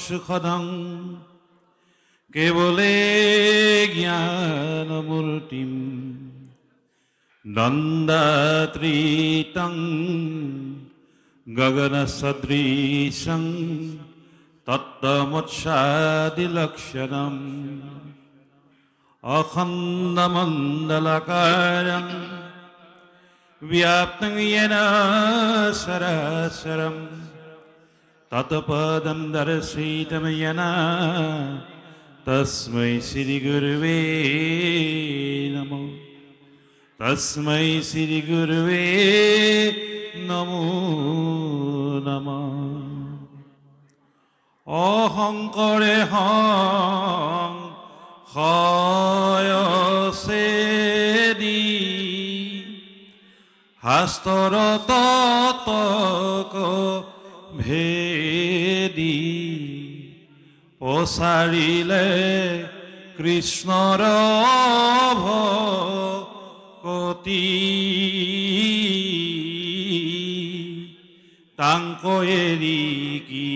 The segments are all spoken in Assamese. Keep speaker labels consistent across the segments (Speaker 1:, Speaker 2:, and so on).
Speaker 1: সুখদং কেবলে জ্ঞানমূর্তিম দন্দাত্রিতং গগনসদৃশং তত্ত্বমৎসাদিলক্ষণম অখণ্ডমণ্ডলাকারং व्याप्तं येन सरासरं तत्पदं दर्शितं येन तस्मै श्रीगुरुवे नमो तस्मै श्रीगुरुवे नमो नमः अहंकरे हं हयसेदी হাস্তর ততক ভেদি পসাৰিলে কৃষ্ণৰ ভকতি তাংক এৰি কি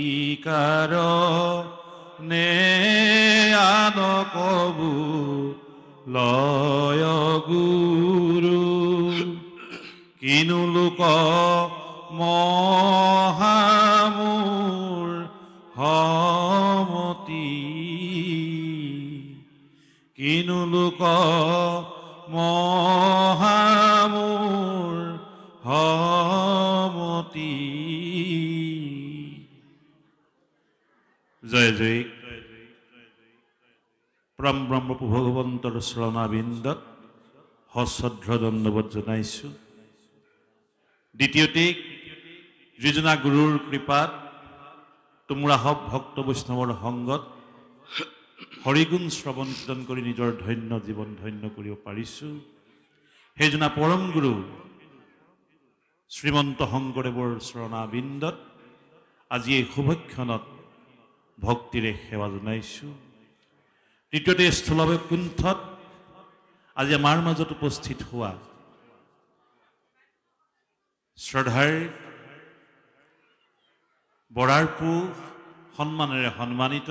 Speaker 1: কাৰণে আন কবু লয় গুৰু কিনু লোক মহামূৰ হমতি কিনু লোক মহামূৰ হমতি জয় জয় পৰম ব্ৰহ্মপু ভগৱন্তৰ চৰণাবিন্দত সশ্ৰদ্ধ দণ্ডৱত জনাইছোঁ। দ্বিতীয়তে যিজনা গুৰুৰ কৃপাত তোমৰা হক ভক্ত বৈষ্ণৱৰ সংগত হৰিগুণ শ্ৰৱণ কীৰ্তন কৰি নিজৰ ধন্য জীৱন ধন্য কৰিব পাৰিছোঁ। সেইজনা পৰম গুৰু শ্ৰীমন্ত শংকৰদেৱৰ চৰণাবিন্দত আজি এই শুভক্ষণত ভক্তিৰে সেৱা জনাইছোঁ। তৃতীয়তে স্থূলবৈকুণ্ঠত আজি আমাৰ মাজত উপস্থিত হোৱা শ্ৰদ্ধাৰ বৰাৰপু সন্মানেৰে সন্মানিত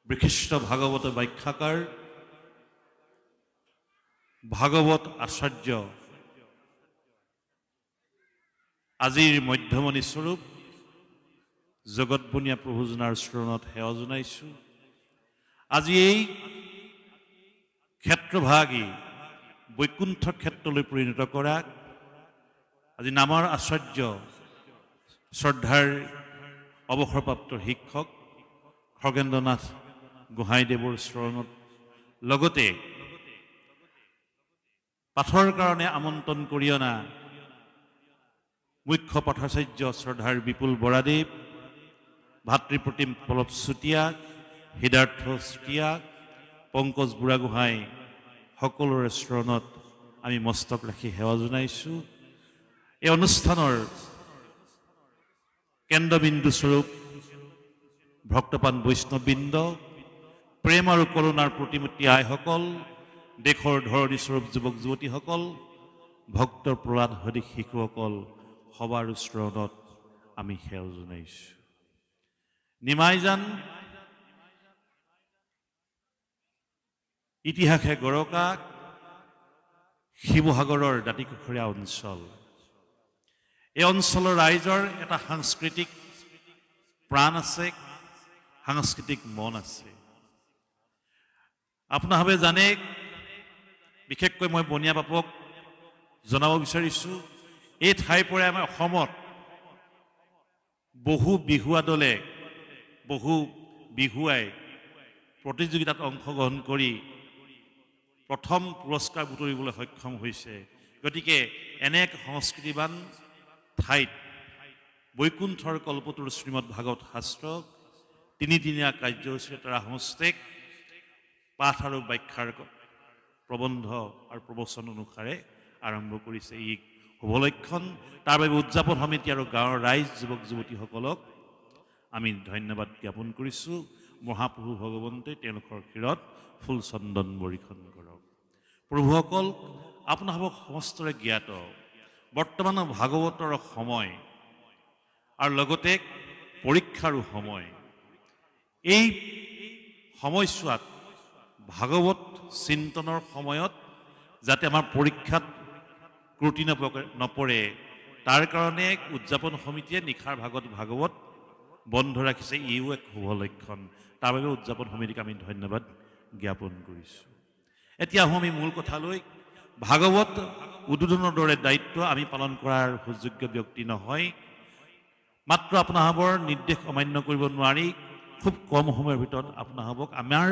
Speaker 1: বিশিষ্ট ভাগৱত ব্যাখ্যাকাৰ ভাগৱত আচাৰ্য আজিৰ মধ্যমণি স্বৰূপ জগতবনীয়া প্ৰভুজনাৰ চৰণত সেৱা জনাইছোঁ। আজি এই ক্ষেত্ৰভাগী বৈকুণ্ঠ ক্ষেত্ৰলৈ পৰিণত কৰা আজি নামৰ আচাৰ্য শ্ৰদ্ধাৰ অৱসৰপ্ৰাপ্ত শিক্ষক খগেন্দ্ৰনাথ গোহাঁইদেৱৰ চৰণত লগতে পাঠৰ কাৰণে আমন্ত্ৰণ কৰি অনা মুখ্য পাঠাচাৰ্য শ্ৰদ্ধাৰ বিপুল বৰাদেৱ, ভাতৃপ্ৰতিম পল্লৱ চুতীয়া, হৃদাৰ্থ চুতীয়া, পংকজ বুঢ়াগোহাঁই সকলোৰে চৰণত আমি মস্তক ৰাখি সেৱা জনাইছোঁ। এই অনুষ্ঠানৰ কেন্দ্ৰবিন্দু স্বৰূপ ভক্তপান বৈষ্ণৱবৃন্দ, প্ৰেম আৰু কৰুণাৰ প্ৰতিমূৰ্তি আইসকল, দেশৰ ধৰণী স্বৰূপ যুৱক যুৱতীসকল, ভক্তৰ প্ৰহ্লাদ সদৃশ শিশুসকল সবাৰ চৰণত আমি সেৱা জনাইছোঁ। নিমাই জান ইতিহাসে গৰকা শিৱসাগৰৰ দাঁতিকাষৰীয়া অঞ্চল। এই অঞ্চলৰ ৰাইজৰ এটা সাংস্কৃতিক প্ৰাণ আছে, সাংস্কৃতিক মন আছে। আপোনাভাৱে জানে, বিশেষকৈ মই বনিয়া বাপক জনাব বিচাৰিছোঁ, এই ঠাইৰ পৰাই আমাৰ অসমত বহু বিহুৱা দলে, বহু বিহুৱাই প্ৰতিযোগিতাত অংশগ্ৰহণ কৰি প্ৰথম পুৰস্কাৰ বুটলিবলৈ সক্ষম হৈছে। গতিকে এনে এক সংস্কৃতিবান ঠাইত বৈকুণ্ঠৰ কল্পতৰু শ্ৰীমদ ভাগৱত শাস্ত্ৰ তিনিদিনীয়া কাৰ্যসূচীৰে তাৰ সমষ্টেক পাঠ আৰু ব্যাখ্যাৰ প্ৰবন্ধ আৰু প্ৰবচন অনুসাৰে আৰম্ভ কৰিছে। ই শুভলক্ষণ। তাৰ বাবে উদযাপন সমিতি আৰু গাঁৱৰ ৰাইজ যুৱক যুৱতীসকলক আমি ধন্যবাদ জ্ঞাপন কৰিছোঁ। মহাপ্ৰভু ভগৱন্তই তেওঁলোকৰ শিৰত ফুল চন্দন বৰিখন কৰক। প্ৰভুসকল, আপোনালোক সমস্তৰে জ্ঞাত বৰ্তমান ভাগৱতৰ সময় আৰু লগতে পৰীক্ষাৰো সময়। এই সময়ছোৱাত ভাগৱত চিন্তনৰ সময়ত যাতে আমাৰ পৰীক্ষাত ত্ৰুটি নপৰে তাৰ কাৰণে উদযাপন সমিতিয়ে নিশাৰ ভাগত ভাগৱত বন্ধ ৰাখিছে। ইও এক শুভ লক্ষণ। তাৰ বাবে উদযাপন সমিতিক আমি ধন্যবাদ জ্ঞাপন কৰিছোঁ। এতিয়া আহোঁ আমি মূল কথালৈ। ভাগৱত উদ্বোধনৰ দৰে দায়িত্ব আমি পালন কৰাৰ সুযোগ্য ব্যক্তি নহয়। মাত্ৰ আপোনাসৱৰ নিৰ্দেশ অমান্য কৰিব নোৱাৰি খুব কম সময়ৰ ভিতৰত আপোনাসৱক আমাৰ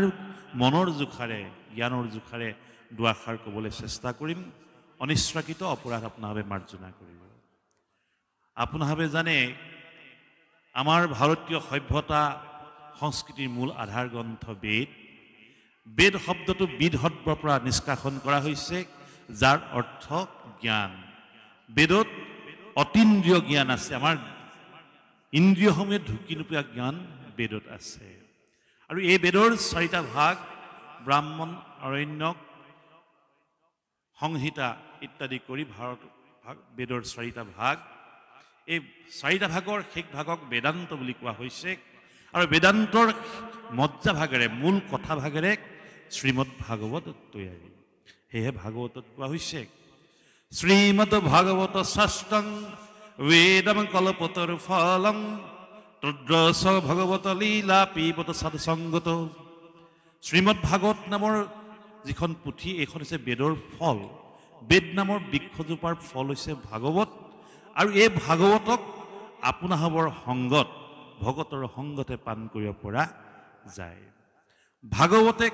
Speaker 1: মনৰ জোখাৰে জ্ঞানৰ জোখাৰে দুআষাৰ ক'বলৈ চেষ্টা কৰিম। অনিচ্ছাকৃত অপৰাধ আপোনাসৱে মাৰ্জনা কৰিব। আপোনাসৱে জানে আমাৰ ভাৰতীয় সভ্যতা সংস্কৃতিৰ মূল আধাৰ গ্ৰন্থ বেদ। বেদ শব্দটো বিদ শব্দৰ পৰা নিষ্কাশন কৰা হৈছে, যাৰ অৰ্থ জ্ঞান। বেদত অতীন্দ্ৰিয় জ্ঞান আছে। আমাৰ ইন্দ্ৰিয়সমূহে ঢুকি নোপোৱা জ্ঞান বেদত আছে। আৰু এই বেদৰ 4টা ভাগ ব্ৰাহ্মণ, অৰণ্যক, সংহিতা ইত্যাদি কৰি বেদৰ 4টা ভাগ। এই 4টা ভাগৰ শেষ ভাগক বেদান্ত বুলি কোৱা হৈছে। আৰু বেদান্তৰ মজ্জা ভাগেৰে মূল কথা ভাগেৰে শ্ৰীমদ ভাগৱত তৈয়াৰী। সেয়েহে ভাগৱতত কোৱা হৈছে শ্ৰীমদ ভাগৱত শাস্ত্ৰং বেদম কল্পতৰ ফলং তদ্ৰস ভগৱত লীলা পিবত সৎসংগত। শ্ৰীমদ ভাগৱত নামৰ যিখন পুথি, এইখন হৈছে বেদৰ ফল। বেদ নামৰ বৃক্ষজোপাৰ ফল হৈছে ভাগৱত। আৰু এই ভাগৱতক আপোনাসৱৰ সংগত, ভগতৰ সংগতে পান কৰিব পৰা যায়। ভাগৱতে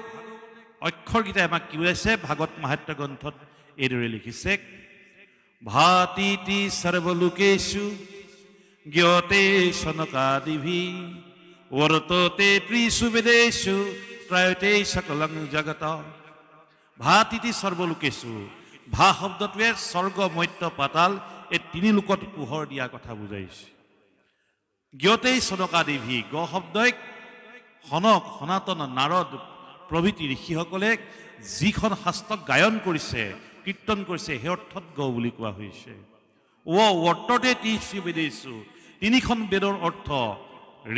Speaker 1: অক্ষৰকেইটাই আমাক কি বুজাইছে? ভাগৱত মাহাত্য গ্ৰন্থত এইদৰে লিখিছে ভাতিতি সৰ্বলোকেষু জ্ঞতে শনকাদিভি বৰ্ততে ত্ৰিষু বেদেষু ত্ৰয়তে সকলং জগত। ভাতিতি সৰ্বলোকেষু। ভা শব্দটোৱে স্বৰ্গ, মৰ্ত্য, পাতাল এই 3 লোকত পোহৰ দিয়া কথা বুজাইছে। জ্ঞতেই শনকাদিভি। গ শব্দই সনক, সনাতন, নাৰদ প্ৰভৃতি ঋষিসকলে যিখন শাস্ত্ৰক গায়ন কৰিছে, কীৰ্তন কৰিছে, সেই অৰ্থত গ বুলি কোৱা হৈছে। বৰ্ততে ত্ৰিষু বেদেষু। 3খন বেদৰ অৰ্থ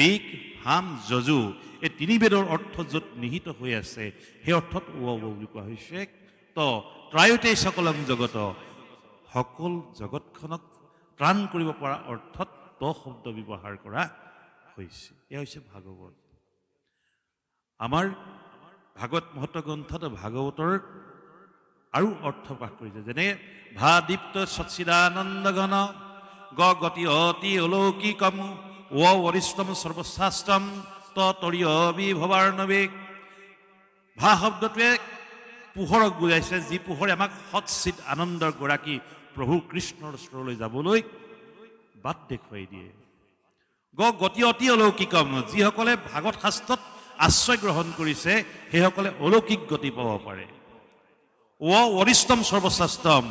Speaker 1: ঋক, সাম, যজু, এই 3 বেদৰ অৰ্থ য'ত নিহিত হৈ আছে সেই অৰ্থত বুলি কোৱা হৈছে। ত্ৰায়তে সকলং জগত। সকল জগতখনক ত্ৰাণ কৰিব পৰা অৰ্থত ত শব্দ ব্যৱহাৰ কৰা হৈছে। এয়া হৈছে ভাগৱত। আমাৰ ভাগৱত মহত্ব গ্ৰন্থত ভাগৱতৰ আৰু অৰ্থ প্ৰকাশ কৰিছে, যেনে ভা দীপ্ত সচ্চিদানন্দ ঘন গ গতি অতি অলৌকিকম বৰিষ্ঠম সৰ্বশাস্ত্ৰম তৰীয় বিভৱাৰ্ণৱে। ভা শব্দটোৱে পোহৰক বুজাইছে, যি পোহৰে আমাক সৎচিত আনন্দৰ গৰাকী প্ৰভু কৃষ্ণৰ ওচৰলৈ যাবলৈ বাট দেখুৱাই দিয়ে। গ গতি অতি অলৌকিকম। যিসকলে ভাগৱত শাস্ত্ৰত আশ্ৰয় গ্ৰহণ কৰিছে সেইসকলে অলৌকিক গতি পাব পাৰে। বৰিষ্ঠম সৰ্বশাস্ত্ৰম।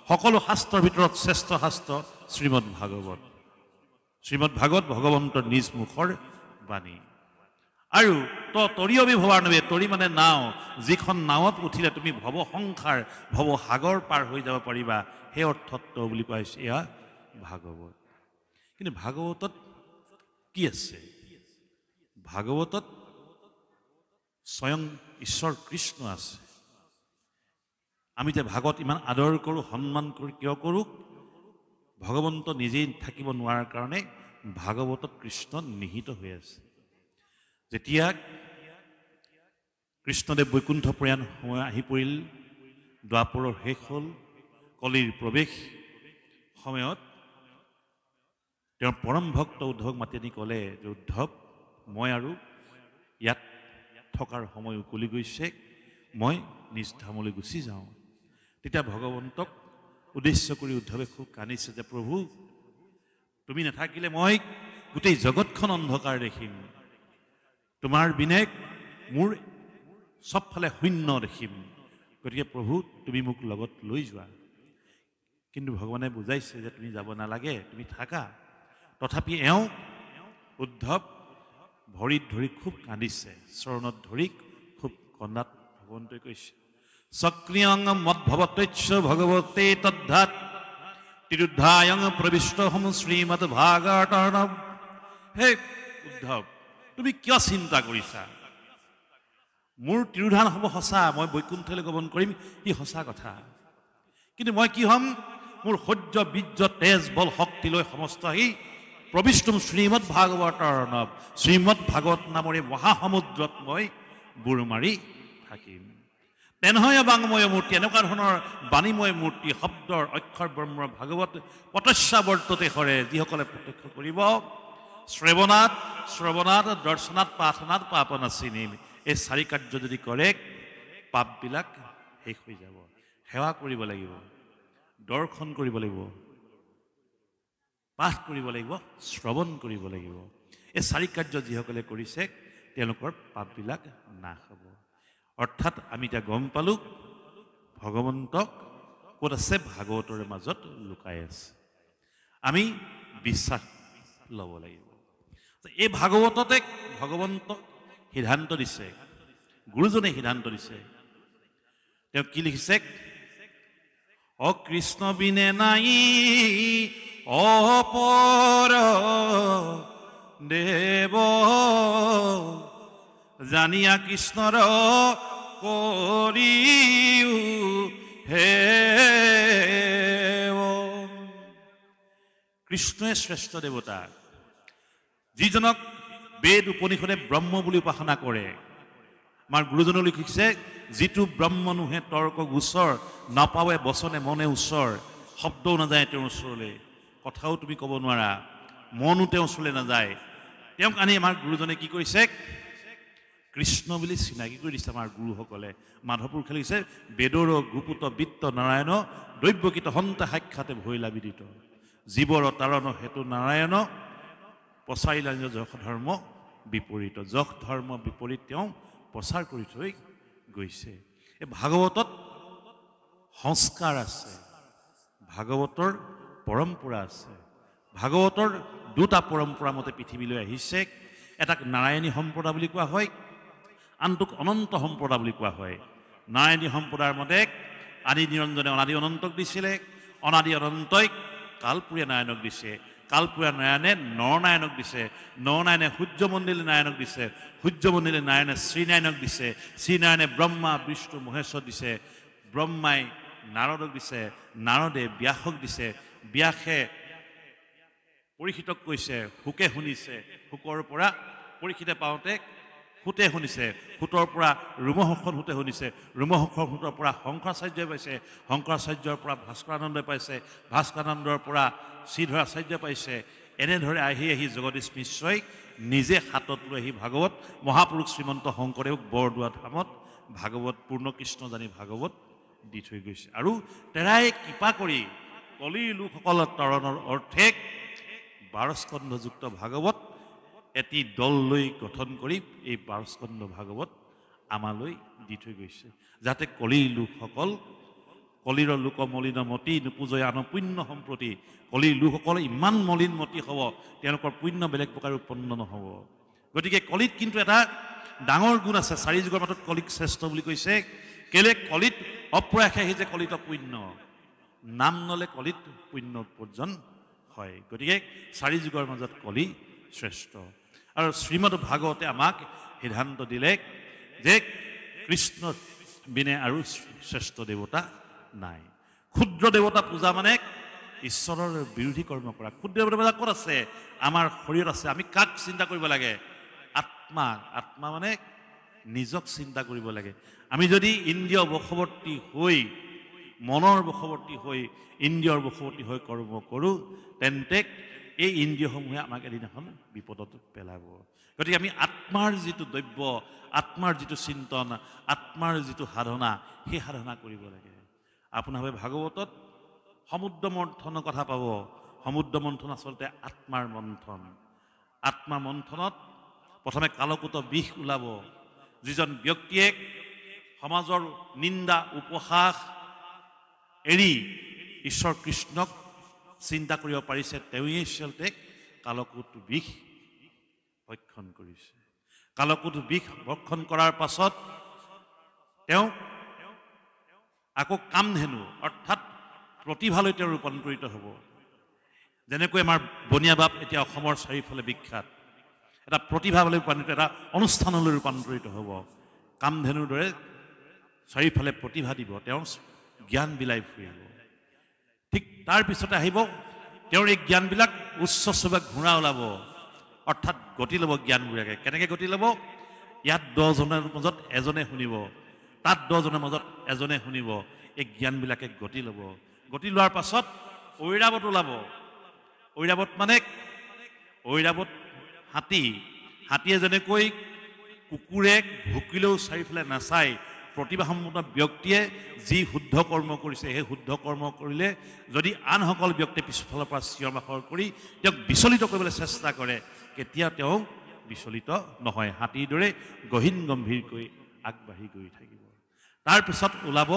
Speaker 1: সকলো শাস্ত্ৰৰ ভিতৰত শ্ৰেষ্ঠ শাস্ত্ৰ শ্ৰীমদ ভাগৱত। শ্ৰীমদ ভাগৱত ভগৱন্তৰ নিজ মুখৰ বাণী। আৰু তৰীয় বিভৱাৰ্ণৱে। তৰি মানে নাও। যিখন নাৱত উঠিলে তুমি ভৱ সংসাৰ, ভৱ সাগৰ পাৰ হৈ যাব পাৰিবা, সেই অৰ্থত বুলি কোৱা হৈছে এয়া ভাগৱত। কিন্তু ভাগৱতত কি আছে? ভাগৱতত স্বয়ং ঈশ্বৰ কৃষ্ণ আছে। আমি যে ভাগৱত ইমান আদৰ কৰোঁ, সন্মান কৰোঁ, কিয় কৰোঁ? ভগৱন্ত নিজেই থাকিব নোৱাৰাৰ কাৰণে ভাগৱতত কৃষ্ণ নিহিত হৈ আছে। যেতিয়া কৃষ্ণদেৱ বৈকুণ্ঠ প্ৰয়াণ সময় আহি পৰিল, দ্বাপৰৰ শেষ হ'ল, কলিৰ প্ৰৱেশ সময়ত তেওঁৰ পৰম ভক্ত উদ্ধৱক মাতি আনি ক'লে যে উদ্ধৱ, মই আৰু ইয়াত থকাৰ সময় উকলি গৈছে, মই নিজ ধামলৈ গুচি যাওঁ। তেতিয়া ভগৱন্তক উদ্দেশ্য কৰি উদ্ধৱে খুব কান্দিছে যে প্ৰভু, তুমি নাথাকিলে মই গোটেই জগতখন অন্ধকাৰ দেখিম, তোমাৰ বিনে মোৰ চবফালে শূন্য দেখিম, গতিকে প্ৰভু তুমি মোক লগত লৈ যোৱা। কিন্তু ভগৱানে বুজাইছে যে তুমি যাব নালাগে, তুমি থাকা। তথাপি এওঁ উদ্ধৱ ভৰিত ধৰি খুব কান্দিছে, চৰণত ধৰি খুব কন্দাত ভগৱন্তই কৈছে সক্ৰিয়ং মদ্ভৱতৈচ্ছ ভগৱতে তদ্ধাত তিৰুদ্ধায়ং প্ৰবিষ্ট হম শ্ৰীমদ ভাগৱতৰ্ণৱ হে উদ্ধৱ, তুমি কিয় চিন্তা কৰিছা? মোৰ তিৰোধান হ'ব সঁচা, মই বৈকুণ্ঠলৈ গমন কৰিম, ই সঁচা কথা। কিন্তু মই কি হ'ম? মোৰ সহ্য বীৰ্য তেজ বল শক্তি লৈ সমস্ত আহি প্ৰবিষ্টম শ্ৰীমদ ভাগৱতৰ অৰ্ণৱ, শ্ৰীমদ ভাগৱত নামৰে মহাসমুদ্ৰত মই বুৰ মাৰি থাকিম। তেনেহয় বাংময় মূৰ্তি, এনেকুৱা ধৰণৰ বাণীময় মূৰ্তি, শব্দৰ অক্ষৰ ব্ৰহ্ম ভাগৱত প্ৰত্যস্যাৱৰ্ততে হৰে, যিসকলে প্ৰত্যক্ষ কৰিব। শ্ৰৱণাত দৰ্শনাত পাঠনাত পাপনাচিনিম, এই 4 কাৰ্য যদি কৰে পাপবিলাক শেষ হৈ যাব। সেৱা কৰিব লাগিব, দৰ্শন কৰিব লাগিব, পাঠ কৰিব লাগিব, শ্ৰৱণ কৰিব লাগিব। এই 4 কাৰ্য যিসকলে কৰিছে তেওঁলোকৰ পাপবিলাক নাশ হ'ব। অৰ্থাৎ আমি এতিয়া গম পালোঁ ভগৱন্তক ক'ত আছে? ভাগৱতৰ মাজত লুকাই আছে। আমি বিশ্বাস ল'ব লাগিব। এই ভাগৱততে ভগৱন্তক সিদ্ধান্ত দিছে, গুৰুজনে সিদ্ধান্ত দিছে। তেওঁ কি লিখিছে? অকৃষ্ণ বিনে নাই অপৰ দেৱ, জানিয়া কৃষ্ণৰ কৰিও হে। কৃষ্ণই শ্ৰেষ্ঠ দেৱতা, যিজনক বেদ উপনিষদে ব্ৰহ্ম বুলি উপাসনা কৰে। আমাৰ গুৰুজনে লিখিছে, যিটো ব্ৰহ্ম নোহে তৰ্ক গোচৰ, নাপাৱে বচনে মনে ওচৰ, শব্দও নাযায় তেওঁৰ ওচৰলৈ, কথাও তুমি ক'ব নোৱাৰা, মনো তেওঁৰ ওচৰলৈ নাযায়। তেওঁক আনি আমাৰ গুৰুজনে কি কৰিছে? কৃষ্ণ বুলি চিনাকি কৰি দিছে আমাৰ গুৰুসকলে। মাধৱপুৰুষে লিখিছে, বেদৰ গুপুত বিত্ত নাৰায়ণ, দৈব্যকৃত হন্তে সাক্ষাতে ভৈলা বিদিত, জীৱৰ তাৰণ হেতু নাৰায়ণ, প্ৰচাৰিলা যশ ধৰ্ম বিপৰীত। যশ ধৰ্ম বিপৰীত তেওঁ প্ৰচাৰ কৰি থৈ গৈছে। এই ভাগৱতত সংস্কাৰ আছে, ভাগৱতৰ পৰম্পৰা আছে। ভাগৱতৰ 2টা পৰম্পৰা মতে পৃথিৱীলৈ আহিছে। এটাক নাৰায়ণী সম্প্ৰদা বুলি কোৱা হয়, আনটোক অনন্ত সম্প্ৰদা বুলি কোৱা হয়। নাৰায়ণী সম্প্ৰদায়ৰ মতে আদি নিৰঞ্জনে অনাদি অনন্তক দিছিলে, অনাদি অনন্তই কালপুৰীয়া নাৰায়ণক দিছে, কালপুৰীয়া নাৰায়ণে নৰনাৰায়ণক দিছে, নৰনাৰায়ণে সূৰ্যমণ্ডলী নাৰায়ণক দিছে, সূৰ্যমণ্ডলী নাৰায়ণে শ্ৰীনাৰায়ণক দিছে, শ্ৰীনাৰায়ণে ব্ৰহ্মা বিষ্ণু মহেশ্বৰ দিছে, ব্ৰহ্মাই নাৰদক দিছে, নাৰদে ব্যাসক দিছে, ব্যাসে পৰীক্ষিতক কৈছে, শুকে শুনিছে, শুকৰ পৰা পৰীক্ষিতে পাওঁতে সুতে শুনিছে, সুতৰ পৰা ৰোমহৰ্ষণ সুতে শুনিছে, ৰোমহৰ্ষণ সুতৰ পৰা শংকৰাচাৰ্যই পাইছে, শংকৰাচাৰ্যৰ পৰা ভাস্কৰানন্দই পাইছে, ভাস্কৰানন্দৰ পৰা শ্ৰীধৰাচাৰ্যই পাইছে। এনেদৰে আহি আহি জগদীশ মিশ্ৰই নিজে হাতত লৈ আহি ভাগৱত মহাপুৰুষ শ্ৰীমন্ত শংকৰদেৱক বৰদোৱা ধামত ভাগৱত পূৰ্ণ কৃষ্ণ জানি ভাগৱত দি থৈ গৈছে। আৰু তেৰাই কৃপা কৰি কলিৰ লোকসকলৰ তৰণৰ অৰ্থে 12 স্কন্ধযুক্ত ভাগৱত এটি দল লৈ গঠন কৰি এই 12 স্কন্ধ ভাগৱত আমালৈ দি থৈ গৈছে, যাতে কলিৰ লোকসকল, কলিৰ লোক মলিন মতি নুপুজয় আন পুণ্য সম্প্ৰতি, কলিৰ লোকসকল ইমান মলিন মতি হ'ব, তেওঁলোকৰ পুণ্য বেলেগ প্ৰকাৰে উৎপন্ন নহ'ব। গতিকে কলিত কিন্তু এটা ডাঙৰ গুণ আছে। 4 যুগৰ মাজত কলিক শ্ৰেষ্ঠ বুলি কৈছে। কেলে? কলিত অপ্ৰয়াসে আহি যে কলিত পুণ্য, নাম নলে কলিত পুণ্য উপাৰ্জন হয়। গতিকে 4 যুগৰ মাজত কলি শ্ৰেষ্ঠ। আৰু শ্ৰীমদ ভাগৱতে আমাক সিদ্ধান্ত দিলে যে কৃষ্ণ বিনে আৰু শ্ৰেষ্ঠ দেৱতা নাই। ক্ষুদ্ৰ দেৱতা পূজা মানে ঈশ্বৰৰ বিৰোধী কৰ্ম কৰা। ক্ষুদ্ৰ দেৱতা ক'ত আছে? আমাৰ শৰীৰত আছে। আমি কাক চিন্তা কৰিব লাগে? আত্মা। আত্মা মানে নিজক চিন্তা কৰিব লাগে। আমি যদি ইন্দ্ৰিয় বশৱৰ্তী হৈ, মনৰ বশৱৰ্তী হৈ, ইন্দ্ৰিয়ৰ বশৱৰ্তী হৈ কৰ্ম কৰোঁ, তেন্তে এই ইন্দ্ৰিয়সমূহে আমাক এদিনাখন বিপদত পেলাব। গতিকে আমি আত্মাৰ যিটো দ্ৰব্য, আত্মাৰ যিটো চিন্তন, আত্মাৰ যিটো সাধনা, সেই সাধনা কৰিব লাগে। আপোনালোকে ভাগৱতত সমুদ্ৰ মন্থনৰ কথা পাব। সমুদ্ৰ মন্থন আচলতে আত্মাৰ মন্থন। আত্মা মন্থনত প্ৰথমে কালকূট বিষ ওলাব। যিজন ব্যক্তিয়ে সমাজৰ নিন্দা উপহাস এৰি ঈশ্বৰ কৃষ্ণক চিন্তা কৰিব পাৰিছে, তেওঁৱেই আচলতে কালকূট বিষ ভক্ষণ কৰিছে। কালকূট বিষ ভক্ষণ কৰাৰ পাছত তেওঁ আকৌ কামধেনু অৰ্থাৎ প্ৰতিভালৈ তেওঁ ৰূপান্তৰিত হ'ব। যেনেকৈ আমাৰ বনিয়া বাপ এতিয়া অসমৰ চাৰিওফালে বিখ্যাত। এটা প্ৰতিভালৈ ৰূপান্তৰিত, এটা অনুষ্ঠানলৈ ৰূপান্তৰিত হ'ব। কামধেনুৰ দৰে চাৰিওফালে প্ৰতিভা দিব, তেওঁৰ জ্ঞান বিলাই ফুৰিব। ঠিক তাৰ পিছতে আহিব তেওঁৰ এই জ্ঞানবিলাক উচ্চ চুবাক ঘোঁৰা ওলাব, অৰ্থাৎ গতি ল'ব জ্ঞানবোৰে। কেনেকৈ গতি ল'ব? ইয়াত 10 জনৰ মাজত এজনে শুনিব, তাত 10 জনৰ মাজত এজনে শুনিব। এই জ্ঞানবিলাকে গতি ল'ব। গতি লোৱাৰ পাছত ঐৰাৱত ওলাব। ঐৰাৱত মানে ঐৰাৱত হাতীয়ে যেনেকৈ কুকুৰে ভুকিলেও চাৰিওফালে নাচায়, প্ৰতিভাসম্পন্ন ব্যক্তিয়ে যি শুদ্ধ কৰ্ম কৰিছে সেই শুদ্ধ কৰ্ম কৰিলে যদি আনসকল ব্যক্তিয়ে পিছফালৰ পৰা চিঞৰ বাখৰ কৰি তেওঁক বিচলিত কৰিবলৈ চেষ্টা কৰে, কেতিয়াও তেওঁ বিচলিত নহয়। হাতীৰ দৰে গহীন গম্ভীৰকৈ আগবাঢ়ি গৈ থাকিব। তাৰপিছত ওলাব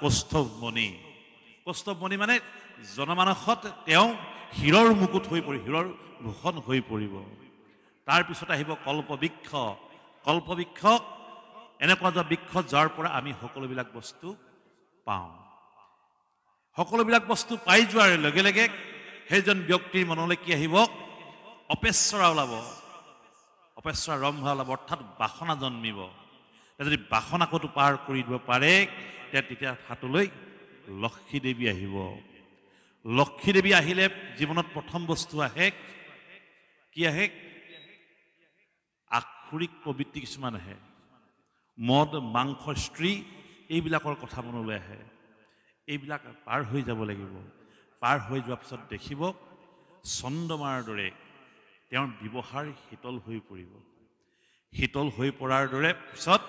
Speaker 1: কৌষ্ঠৱমণি। কৌষ্ঠৱমণি মানে জনমানসত তেওঁ হীৰৰ মুকুট হৈ পৰিব, হীৰৰ ভূষণ হৈ পৰিব। তাৰপিছত আহিব কল্পবৃক্ষ। কল্পবৃক্ষ এনেকুৱা এটা বৃক্ষ যাৰ পৰা আমি সকলোবিলাক বস্তু পাওঁ। সকলোবিলাক বস্তু পাই যোৱাৰ লগে লগে সেইজন ব্যক্তিৰ মনলৈ কি আহিব? অপেশ্বৰা ওলাব, অপেশ্বৰা ৰম্ভা ওলাব, অৰ্থাৎ বাসনা জন্মিব। যদি বাসনাকতো পাৰ কৰি দিব পাৰে তেতিয়া হাতলৈ লক্ষ্মী দেৱী আহিব। লক্ষ্মী দেৱী আহিলে জীৱনত প্ৰথম বস্তু আহে, কি আহে? আক্ষৰিক প্ৰবৃত্তি কিছুমান আহে, মদ মাংস স্ত্ৰী এইবিলাকৰ কথা মনলৈ আহে। এইবিলাক পাৰ হৈ যাব লাগিব। পাৰ হৈ যোৱাৰ পিছত দেখিব চন্দ্ৰমাৰ দৰে তেওঁৰ ব্যৱহাৰ শীতল হৈ পৰিব। শীতল হৈ পৰাৰ দৰে পিছত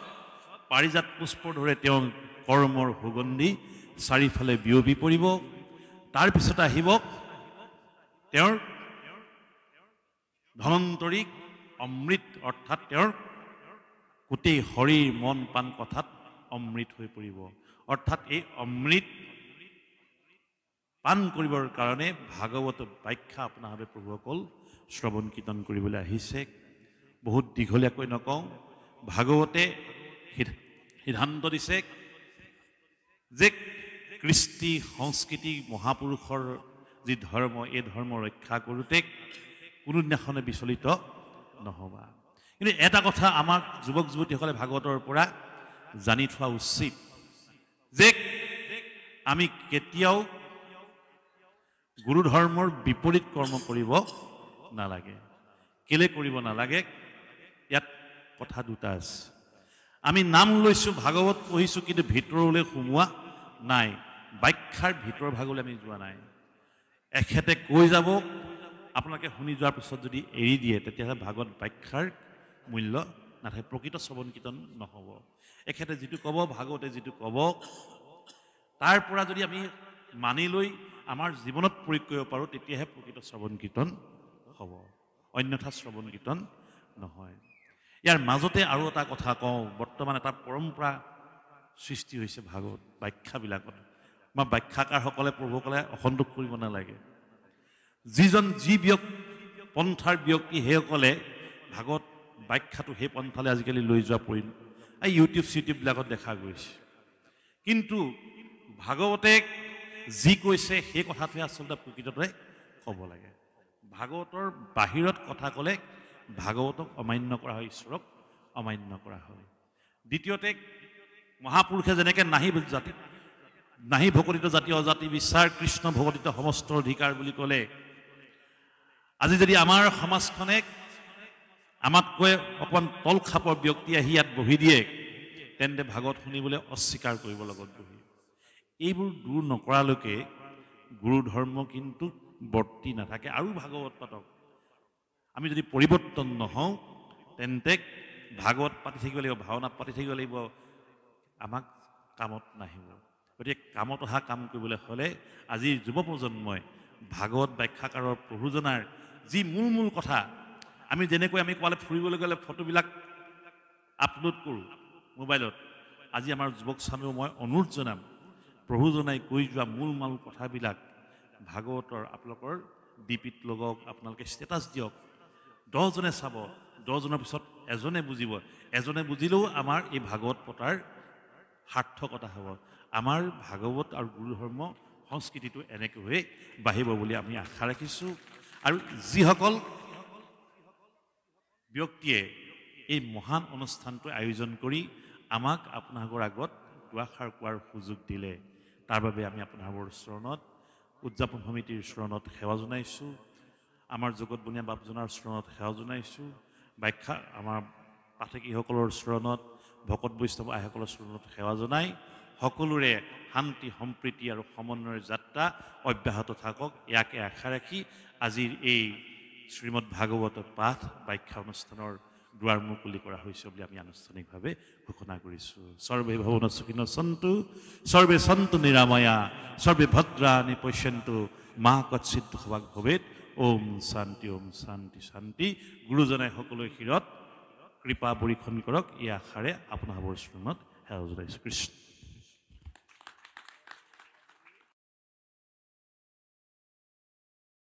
Speaker 1: পাৰিজাত পুষ্পৰ দৰে তেওঁৰ কৰ্মৰ সুগন্ধি চাৰিওফালে বিয়পি পৰিব। তাৰপিছত আহিব তেওঁৰ ধনন্তৰী অমৃত, অৰ্থাৎ তেওঁৰ গোটেই শৰীৰ মন প্ৰাণ কথাত অমৃত হৈ পৰিব। অৰ্থাৎ এই অমৃত পান কৰিবৰ কাৰণে ভাগৱত ব্যাখ্যা আপোনাভাৱে প্ৰভুসকল শ্ৰৱণ কীৰ্তন কৰিবলৈ আহিছে। বহুত দীঘলীয়াকৈ নকওঁ, ভাগৱতে সিদ্ধান্ত দিছে যে কৃষ্টি সংস্কৃতি মহাপুৰুষৰ যি ধৰ্ম, এই ধৰ্ম ৰক্ষা কৰোঁতে কোনোদিনাখনে বিচলিত নহ'বা। কিন্তু এটা কথা আমাক যুৱক যুৱতীসকলে ভাগৱতৰ পৰা জানি থোৱা উচিত যে আমি কেতিয়াও গুৰু ধৰ্মৰ বিপৰীত কৰ্ম কৰিব নালাগে। কেলে কৰিব নালাগে? ইয়াত কথা দুটা আছে। আমি নাম লৈছোঁ, ভাগৱত পঢ়িছোঁ, কিন্তু ভিতৰলৈ সোমোৱা নাই, ব্যাখ্যাৰ ভিতৰ ভাগলৈ আমি যোৱা নাই। এখেতে কৈ যাব, আপোনালোকে শুনি যোৱাৰ পিছত যদি এৰি দিয়ে তেতিয়াহ'লে ভাগৱত ব্যাখ্যাৰ মূল্য নাথাকে, প্ৰকৃত শ্ৰৱণ কীৰ্তন নহ'ব। এখেতে যিটো ক'ব, ভাগৱতে যিটো ক'ব, তাৰ পৰা যদি আমি মানি লৈ আমাৰ জীৱনত প্ৰয়োগ কৰিব পাৰোঁ তেতিয়াহে প্ৰকৃত শ্ৰৱণ কীৰ্তন হ'ব, অন্যথা শ্ৰৱণ কীৰ্তন নহয়। ইয়াৰ মাজতে আৰু এটা কথা কওঁ, বৰ্তমান এটা পৰম্পৰা সৃষ্টি হৈছে ভাগৱত ব্যাখ্যাবিলাকত। আমাৰ ব্যাখ্যাকাৰসকলে প্ৰভুসকলে অসন্তোষ কৰিব নালাগে। যি পন্থাৰ ব্যক্তি সেইসকলে ভাগৱত ব্যাখ্যাটো সেই পন্থালৈ আজিকালি লৈ যোৱা এই ইউটিউববিলাকত দেখা গৈছে। কিন্তু ভাগৱতে যি কৈছে সেই কথাটোৱে আচলতে প্ৰকৃততে ক'ব লাগে। ভাগৱতৰ বাহিৰত কথা ক'লে ভাগৱতক অমান্য কৰা হয়, ঈশ্বৰক অমান্য কৰা হয়। দ্বিতীয়তে মহাপুৰুষে যেনেকৈ নাহি ভকতিত জাতি অজাতি বিচাৰ, কৃষ্ণ ভকতিত সমস্ত অধিকাৰ বুলি ক'লে, আজি যদি আমাৰ সমাজখনে আমাতকৈ অকণমান তল খাপৰ ব্যক্তি আহি ইয়াত বহি দিয়ে তেন্তে ভাগৱত শুনিবলৈ অস্বীকাৰ কৰিব লগত বহি। এইবোৰ দূৰ নকৰালৈকে গুৰু ধৰ্ম কিন্তু বৰ্তি নাথাকে। আৰু ভাগৱত পাতক, আমি যদি পৰিৱৰ্তন নহওঁ তেন্তে ভাগৱত পাতি থাকিব লাগিব, ভাওনা পাতি থাকিব লাগিব, আমাক কামত নাহিব। গতিকে কামত অহা কাম কৰিবলৈ হ'লে আজিৰ যুৱ প্ৰজন্মই ভাগৱত ব্যাখ্যাকাৰৰ প্ৰভুজনাৰ যি মূল কথা, আমি যেনেকৈ আমি ক'ৰবালৈ ফুৰিবলৈ গ'লে ফটোবিলাক আপলোড কৰোঁ মোবাইলত, আজি আমাৰ যুৱক চামেও মই অনুৰোধ জনাম, প্ৰভুজনাই কৈ যোৱা মূল কথাবিলাক ভাগৱতৰ আপোনালোকৰ ডিপিত লগাওক, আপোনালোকে ষ্টেটাছ দিয়ক, 10 জনে চাব, 10 জনৰ পিছত এজনে বুজিব, এজনে বুজিলেও আমাৰ এই ভাগৱত পতাৰ সাৰ্থকতা হ'ব। আমাৰ ভাগৱত আৰু গুৰু ধৰ্ম সংস্কৃতিটো এনেকৈয়ে বাঢ়িব বুলি আমি আশা ৰাখিছোঁ। আৰু যিসকল ব্যক্তিয়ে এই মহান অনুষ্ঠানটো আয়োজন কৰি আমাক আপোনালোকৰ আগত দুআষাৰ কোৱাৰ সুযোগ দিলে তাৰ বাবে আমি আপোনালোকৰ চৰণত উদযাপন সমিতিৰ চৰণত সেৱা জনাইছোঁ আমাৰ জগত বুনিয়া বাপজনাৰ চৰণত সেৱা জনাইছোঁ ব্যাখ্যা আমাৰ পাঠকীসকলৰ চৰণত ভকত বৈষ্ণৱ আইসকলৰ চৰণত সেৱা জনাই সকলোৰে শান্তি সম্প্ৰীতি আৰু সমন্বয়ৰ যাত্ৰা অব্যাহত থাকক ইয়াকে আশা ৰাখি আজিৰ এই শ্ৰীমদ ভাগৱত পাঠ ব্যাখ্যা অনুষ্ঠানৰ দুৱাৰ মুকলি কৰা হৈছে বুলি আমি আনুষ্ঠানিকভাৱে ঘোষণা কৰিছোঁ সৰ্বে ভৱনঃ সুখিনঃ সন্তু সৰ্বে সন্তু নিৰাময়া সৰ্বে ভদ্ৰাণি পশ্যন্তু মা কচ্চিৎ দুঃখভাগ ভৱেৎ ওম শান্তি শান্তি গুৰুজনাই সকলোৰে শিৰত কৃপা বৰিখন কৰক এই আশাৰে আপোনালোকৰ চৰণত সেৱা জনাইছোঁ কৃষ্ণ